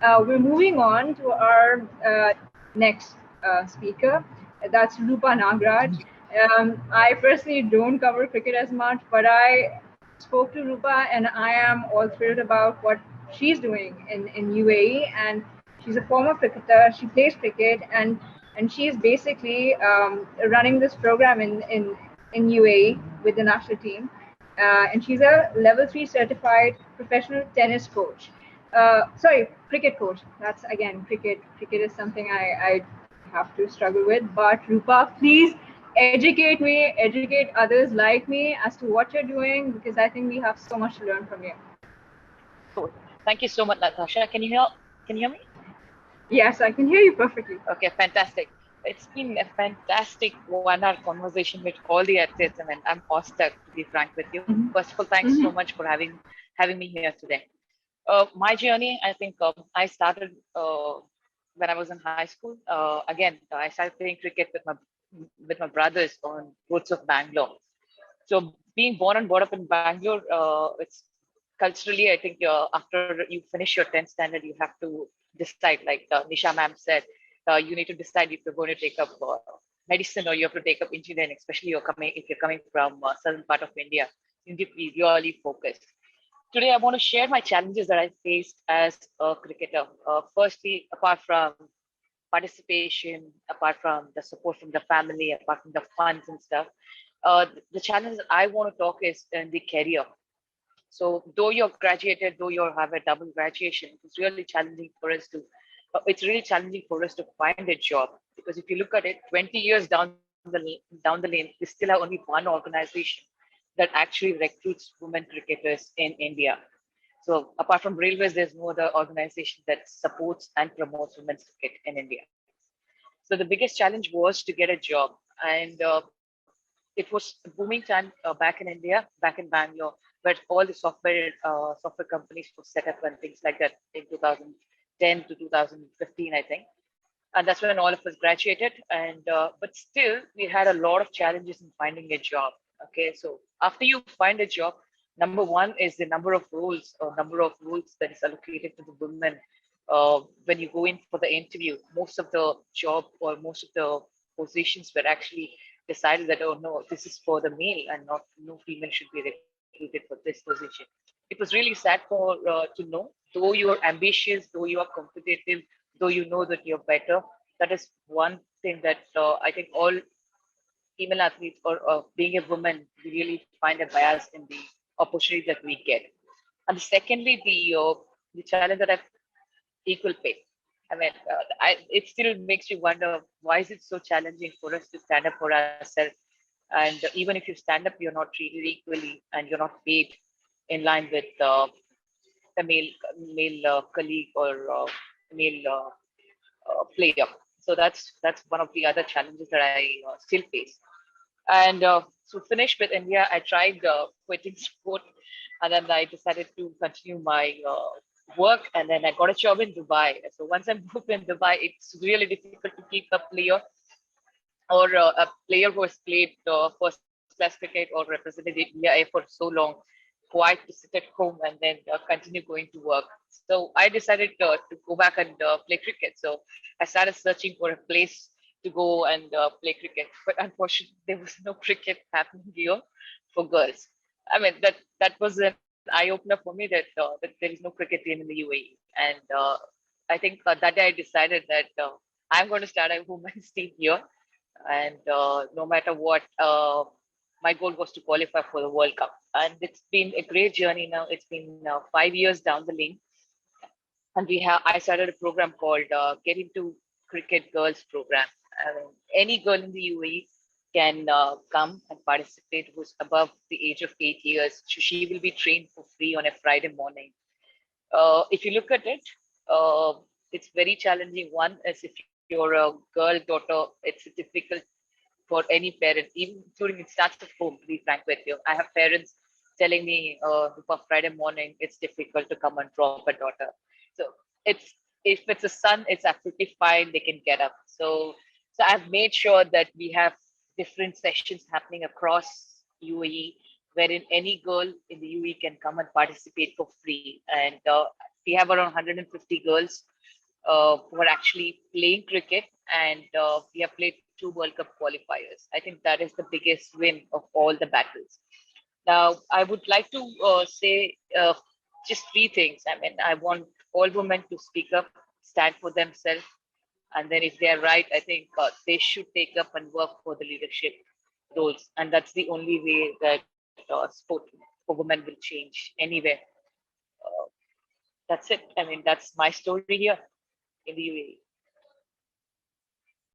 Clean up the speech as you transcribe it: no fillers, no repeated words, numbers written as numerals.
We're moving on to our next speaker. That's Roopa Nagraj. I personally don't cover cricket as much, but I spoke to Roopa and I am all thrilled about what she's doing in UAE. And she's a former cricketer. She plays cricket and she's basically running this program in UAE with the national team. And she's a level 3 certified professional tennis coach. Sorry, cricket coach. That's again cricket. Cricket is something I have to struggle with. But Roopa, please educate me, educate others like me as to what you're doing, because I think we have so much to learn from you. Cool. Thank you so much, Natasha. Can you hear me? Yes, I can hear you perfectly. Okay, fantastic. It's been a fantastic 1 hour conversation with all the athletes, and I'm awestruck, to be frank with you. First of all, thanks so much for having me here today. My journey, I think I started when I was in high school. Again, I started playing cricket with my brothers on roads of Bangalore. So being born and brought up in Bangalore, it's culturally, I think after you finish your 10th standard, you have to decide, like Nisha ma'am said, you need to decide if you're going to take up medicine or you have to take up engineering, especially if you're coming from southern part of India. You need to be really focused. Today, I want to share my challenges that I faced as a cricketer. Firstly, apart from participation, apart from the support from the family, apart from the funds and stuff, the challenges I want to talk is in the career. So though you're graduated, though you have a double graduation, it's really challenging for us to find a job, because if you look at it, 20 years down the lane, we still have only one organization that actually recruits women cricketers in India. So apart from railways, there's no other organization that supports and promotes women's cricket in India. So the biggest challenge was to get a job, and it was a booming time back in India, back in Bangalore, where all the software companies were set up and things like that in 2010 to 2015, I think. And that's when all of us graduated. And but still, we had a lot of challenges in finding a job. Okay, so after you find a job, number one is the number of roles that is allocated to the women. When you go in for the interview, most of the job or most of the positions were actually decided that, oh no, this is for the male and not no female should be recruited for this position. It was really sad to know, though you are ambitious, though you are competitive, though you know that you're better. That is one thing that I think all female athletes or being a woman, we really find a bias in the opportunity that we get. And secondly, the challenge that I've equal pay. I mean, it still makes you wonder, why is it so challenging for us to stand up for ourselves? And even if you stand up, you're not treated equally, and you're not paid in line with a male colleague or male player. So that's one of the other challenges that I still face. And to finish with India, I tried quitting sport, and then I decided to continue my work, and then I got a job in Dubai. So once I moved in Dubai, it's really difficult to keep a player or a player who has played first class cricket or represented India for so long, quite to sit at home and then continue going to work. So I decided to go back and play cricket. So I started searching for a place to go and play cricket, but unfortunately there was no cricket happening here for girls. I mean, that was an eye opener for me, that there is no cricket team in the UAE. And I think that day I decided that I'm going to start a women's team here, and no matter what, my goal was to qualify for the World Cup. And it's been a great journey now. It's been 5 years down the lane, and I started a program called Get Into Cricket Girls Program. Any girl in the UAE can come and participate who's above the age of 8 years. She will be trained for free on a Friday morning. If you look at it, it's very challenging. One is if you're a girl daughter, it's difficult for any parent, even including it starts at home, to be frank with you. I have parents telling me for Friday morning, it's difficult to come and drop a daughter. So it's if it's a son, it's absolutely fine. They can get up. So I've made sure that we have different sessions happening across UAE, wherein any girl in the UAE can come and participate for free. And we have around 150 girls who are actually playing cricket, and we have played 2 World Cup qualifiers. I think that is the biggest win of all the battles. Now, I would like to say just 3 things. I mean, I want all women to speak up, stand for themselves, and then if they are right, I think they should take up and work for the leadership roles, and that's the only way that sport for women will change anywhere. Uh, that's it. I mean, that's my story here in the UAE.